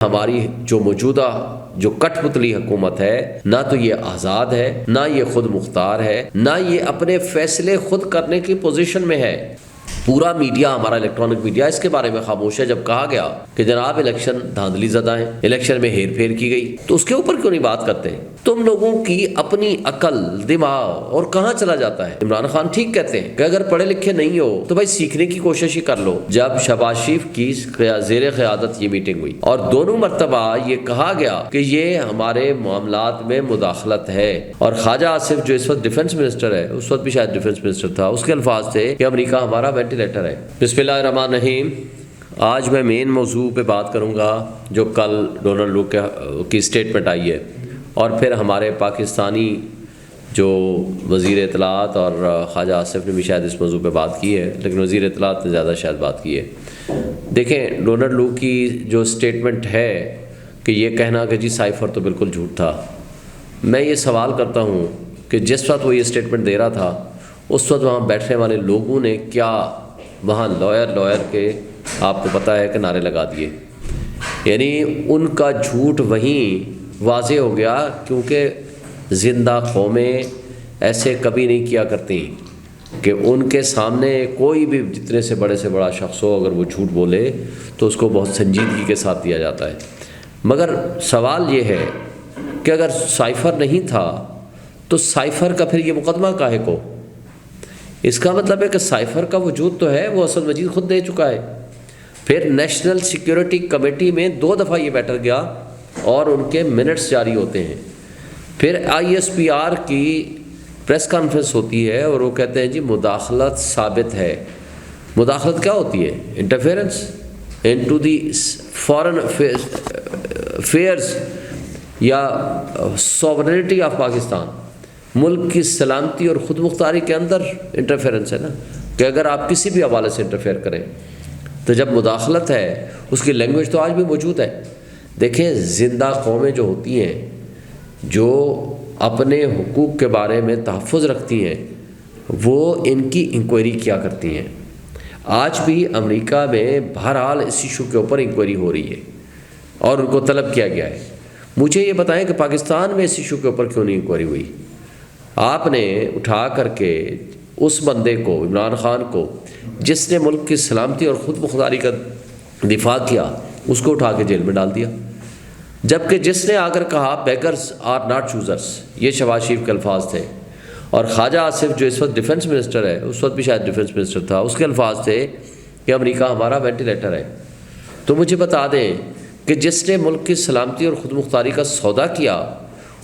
ہماری جو موجودہ جو کٹ پتلی حکومت ہے، نہ تو یہ آزاد ہے، نہ یہ خود مختار ہے، نہ یہ اپنے فیصلے خود کرنے کی پوزیشن میں ہے۔ پورا میڈیا، ہمارا الیکٹرانک میڈیا اس کے بارے میں خاموش ہے۔ جب کہا گیا کہ جناب الیکشن دھاندلی زدہ ہیں، الیکشن میں ہیر پھیر کی گئی، تو اس کے اوپر کیوں نہیں بات کرتے؟ تم لوگوں کی اپنی عقل، دماغ اور کہاں چلا جاتا ہے؟ عمران خان ٹھیک کہتے ہیں کہ اگر پڑھے لکھے نہیں ہو تو بھائی سیکھنے کی کوشش ہی کر لو۔ جب شہباز شریف کی زیر قیادت یہ میٹنگ ہوئی اور دونوں مرتبہ یہ کہا گیا کہ یہ ہمارے معاملات میں مداخلت ہے، اور خواجہ آصف جو اس وقت ڈیفنس منسٹر ہے، اس وقت بھی شاید ڈیفنس منسٹر تھا، اس کے الفاظ تھے کہ امریکہ ہمارا وینٹیلیٹر ہے۔ بسم اللہ الرحمن الرحیم۔ آج میں مین موضوع پہ بات کروں گا جو کل ڈونلڈ لوک کی اسٹیٹمنٹ آئی ہے، اور پھر ہمارے پاکستانی جو وزیر اطلاعات اور خواجہ آصف نے بھی شاید اس موضوع پہ بات کی ہے، لیکن وزیر اطلاعات نے زیادہ شاید بات کی ہے۔ دیکھیں، ڈونلڈ لوک کی جو اسٹیٹمنٹ ہے کہ یہ کہنا کہ جی سائفر تو بالکل جھوٹ تھا، میں یہ سوال کرتا ہوں کہ جس وقت وہ یہ اسٹیٹمنٹ دے رہا تھا اس وقت وہاں بیٹھنے والے لوگوں نے کیا وہاں لوئر کے آپ کو پتہ ہے کہ نعرے لگا دیے، یعنی ان کا جھوٹ وہیں واضح ہو گیا، کیونکہ زندہ قومیں ایسے کبھی نہیں کیا کرتی کہ ان کے سامنے کوئی بھی جتنے سے بڑا شخص ہو، اگر وہ جھوٹ بولے تو اس کو بہت سنجیدگی کے ساتھ دیا جاتا ہے۔ مگر سوال یہ ہے کہ اگر سائفر نہیں تھا تو سائفر کا پھر یہ مقدمہ کاہے کو؟ اس کا مطلب ہے کہ سائفر کا وجود تو ہے، وہ اسد مجید خود دے چکا ہے۔ پھر نیشنل سیکیورٹی کمیٹی میں 2 دفعہ یہ بیٹھ گیا اور ان کے منٹس جاری ہوتے ہیں۔ پھر ISPR کی پریس کانفرنس ہوتی ہے اور وہ کہتے ہیں جی مداخلت ثابت ہے۔ مداخلت کیا ہوتی ہے؟ Interference into the foreign affairs یا سوورنٹی آف پاکستان، ملک کی سلامتی اور خود مختاری کے اندر انٹرفیئرنس ہے نا، کہ اگر آپ کسی بھی حوالے سے انٹرفیئر کریں تو جب مداخلت ہے اس کی لینگویج تو آج بھی موجود ہے۔ دیکھیں، زندہ قومیں جو ہوتی ہیں، جو اپنے حقوق کے بارے میں تحفظ رکھتی ہیں، وہ ان کی انکوائری کیا کرتی ہیں۔ آج بھی امریکہ میں بہرحال اس ایشو کے اوپر انکوائری ہو رہی ہے اور ان کو طلب کیا گیا ہے۔ مجھے یہ بتائیں کہ پاکستان میں اس ایشو کے اوپر کیوں نہیں انکوائری ہوئی؟ آپ نے اٹھا کر کے اس بندے کو، عمران خان کو، جس نے ملک کی سلامتی اور خود مختاری کا دفاع کیا، اس کو اٹھا کے جیل میں ڈال دیا، جبکہ جس نے آ کر کہا بیگرز آر ناٹ چوزرز، یہ شہباز شریف کے الفاظ تھے، اور خواجہ آصف جو اس وقت ڈیفنس منسٹر ہے، اس وقت بھی شاید ڈیفنس منسٹر تھا، اس کے الفاظ تھے کہ امریکہ ہمارا وینٹیلیٹر ہے۔ تو مجھے بتا دیں کہ جس نے ملک کی سلامتی اور خود مختاری کا سودا کیا،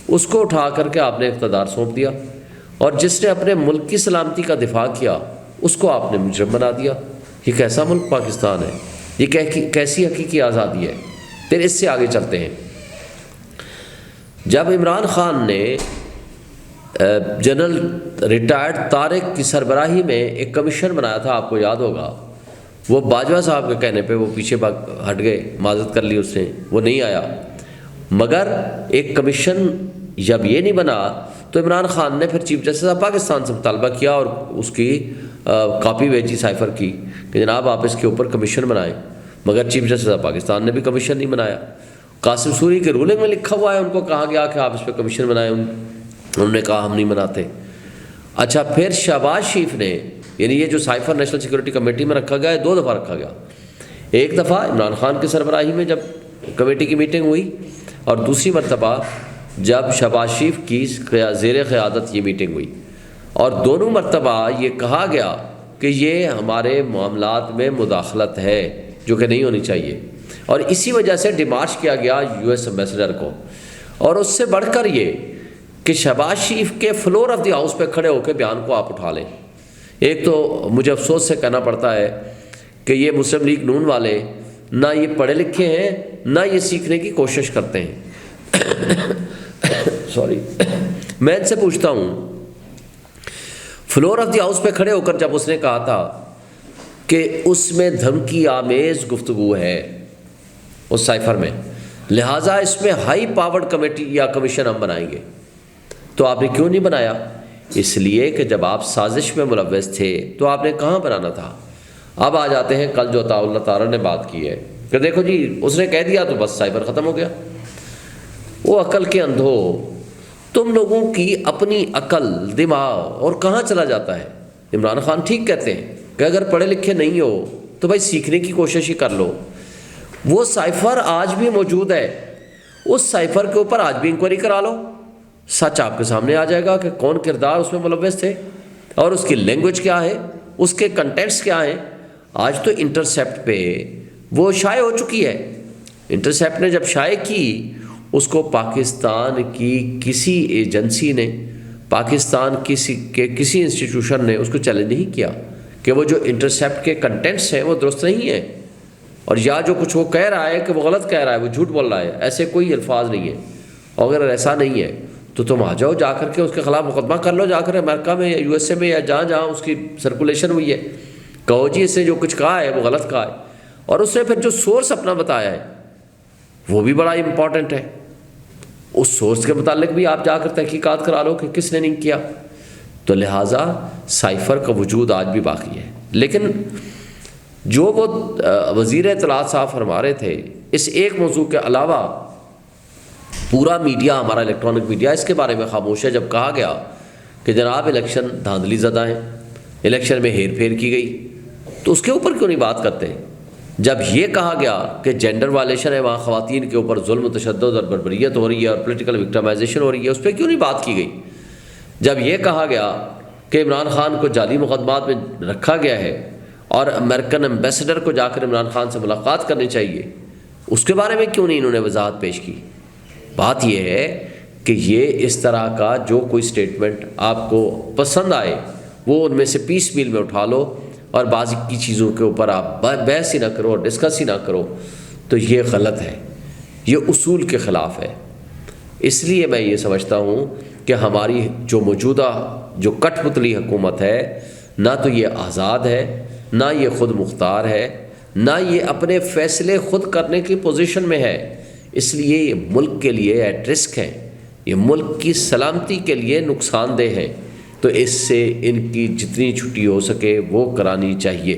اس کو اٹھا کر کے آپ نے اقتدار سونپ دیا، اور جس نے اپنے ملک کی سلامتی کا دفاع کیا اس کو آپ نے مجرم بنا دیا۔ یہ کیسا ملک پاکستان ہے؟ یہ کیسی حقیقی آزادی ہے؟ پھر اس سے آگے چلتے ہیں۔ جب عمران خان نے جنرل ریٹائرڈ طارق کی سربراہی میں ایک کمیشن بنایا تھا، آپ کو یاد ہوگا، وہ باجوہ صاحب کے کہنے پہ وہ پیچھے ہٹ گئے، معذرت کر لی اس نے، وہ نہیں آیا، مگر ایک کمیشن جب یہ نہیں بنا تو عمران خان نے پھر چیف جسٹس آف پاکستان سے مطالبہ کیا اور اس کی کاپی بھیجی سائفر کی کہ جناب آپ اس کے اوپر کمیشن بنائیں، مگر چیف جسٹس آف پاکستان نے بھی کمیشن نہیں بنایا۔ قاسم سوری کے رولنگ میں لکھا ہوا ہے، ان کو کہا گیا کہ آپ اس پہ کمیشن بنائیں، انہوں نے کہا ہم نہیں بناتے۔ اچھا، پھر شہباز شریف نے، یعنی یہ جو سائفر نیشنل سیکیورٹی کمیٹی میں رکھا گیا ہے، 2 دفعہ رکھا گیا، ایک دفعہ عمران خان کی سربراہی میں جب کمیٹی کی میٹنگ ہوئی، اور دوسری مرتبہ جب شہباز شریف کی زیر قیادت یہ میٹنگ ہوئی، اور دونوں مرتبہ یہ کہا گیا کہ یہ ہمارے معاملات میں مداخلت ہے جو کہ نہیں ہونی چاہیے، اور اسی وجہ سے ڈیمارچ کیا گیا US ایمبیسڈر کو۔ اور اس سے بڑھ کر یہ کہ شہباز شریف کے فلور آف دی ہاؤس پہ کھڑے ہو کے بیان کو آپ اٹھا لیں۔ ایک تو مجھے افسوس سے کہنا پڑتا ہے کہ یہ مسلم لیگ نون والے نہ یہ پڑھے لکھے ہیں، نہ یہ سیکھنے کی کوشش کرتے ہیں۔ سوری، میں ان سے پوچھتا ہوں، فلور آف دی ہاؤس پہ کھڑے ہو کر جب اس نے کہا تھا کہ اس میں دھمکی آمیز گفتگو ہے اس سائفر میں، لہٰذا اس میں ہائی پاورڈ کمیٹی یا کمیشن ہم بنائیں گے، تو آپ نے کیوں نہیں بنایا؟ اس لیے کہ جب آپ سازش میں ملوث تھے تو آپ نے کہاں بنانا تھا۔ اب آ جاتے ہیں کل جو عطاء اللہ تعالیٰ نے بات کی ہے کہ دیکھو جی اس نے کہہ دیا تو بس سائبر ختم ہو گیا۔ وہ عقل کے اندھو، تم لوگوں کی اپنی عقل دماغ اور کہاں چلا جاتا ہے۔ عمران خان ٹھیک کہتے ہیں کہ اگر پڑھے لکھے نہیں ہو تو بھائی سیکھنے کی کوشش ہی کر لو۔ وہ سائفر آج بھی موجود ہے، اس سائفر کے اوپر آج بھی انکوائری کرا لو، سچ آپ کے سامنے آ جائے گا کہ کون کردار اس میں ملوث تھے اور اس کی لینگویج کیا ہے، اس کے کنٹینٹس کیا ہیں۔ آج تو انٹرسیپٹ پہ وہ شائع ہو چکی ہے۔ انٹرسیپٹ نے جب شائع کی، اس کو پاکستان کی کسی ایجنسی نے، پاکستان کسی انسٹیٹیوشن نے اس کو چیلنج نہیں کیا کہ وہ جو انٹرسیپٹ کے کنٹینٹس ہیں وہ درست نہیں ہیں، اور یا جو کچھ وہ کہہ رہا ہے کہ وہ غلط کہہ رہا ہے، وہ جھوٹ بول رہا ہے، ایسے کوئی الفاظ نہیں ہیں۔ اور اگر ایسا نہیں ہے تو تم آ جاؤ، جا کر کے اس کے خلاف مقدمہ کر لو، جا کر امریکہ میں یا USA میں یا جہاں جہاں اس کی سرکولیشن ہوئی ہے، کہو جی اس نے جو کچھ کہا ہے وہ غلط کہا ہے۔ اور اس نے پھر جو سورس اپنا بتایا ہے وہ بھی بڑا امپورٹنٹ ہے، اس سورس کے متعلق بھی آپ جا کر تحقیقات کرا لو کہ کس نے نہیں کیا۔ تو لہٰذا سائفر کا وجود آج بھی باقی ہے۔ لیکن جو وہ وزیر اطلاعات صاحب فرما رہے تھے، اس ایک موضوع کے علاوہ پورا میڈیا، ہمارا الیکٹرانک میڈیا اس کے بارے میں خاموش ہے۔ جب کہا گیا کہ جناب الیکشن دھاندلی زدہ ہیں، الیکشن میں ہیر پھیر کی گئی، تو اس کے اوپر کیوں نہیں بات کرتے؟ جب یہ کہا گیا کہ جینڈر وائلیشن ہے، وہاں خواتین کے اوپر ظلم و تشدد اور بربریت ہو رہی ہے اور پولیٹیکل وکٹمائزیشن ہو رہی ہے، اس پہ کیوں نہیں بات کی گئی؟ جب یہ کہا گیا کہ عمران خان کو جعلی مقدمات میں رکھا گیا ہے اور امریکن ایمبیسڈر کو جا کر عمران خان سے ملاقات کرنی چاہیے، اس کے بارے میں کیوں نہیں انہوں نے وضاحت پیش کی؟ بات یہ ہے کہ یہ اس طرح کا جو کوئی سٹیٹمنٹ آپ کو پسند آئے وہ ان میں سے پیس میل میں اٹھا لو اور بعض کی چیزوں کے اوپر آپ بحث ہی نہ کرو اور ڈسکس ہی نہ کرو، تو یہ غلط ہے، یہ اصول کے خلاف ہے۔ اس لیے میں یہ سمجھتا ہوں کہ ہماری جو موجودہ جو کٹ پتلی حکومت ہے، نہ تو یہ آزاد ہے، نہ یہ خود مختار ہے، نہ یہ اپنے فیصلے خود کرنے کی پوزیشن میں ہے۔ اس لیے یہ ملک کے لیے ایٹ رسک ہیں، یہ ملک کی سلامتی کے لیے نقصان دہ ہیں، تو اس سے ان کی جتنی چھٹی ہو سکے وہ کرانی چاہیے۔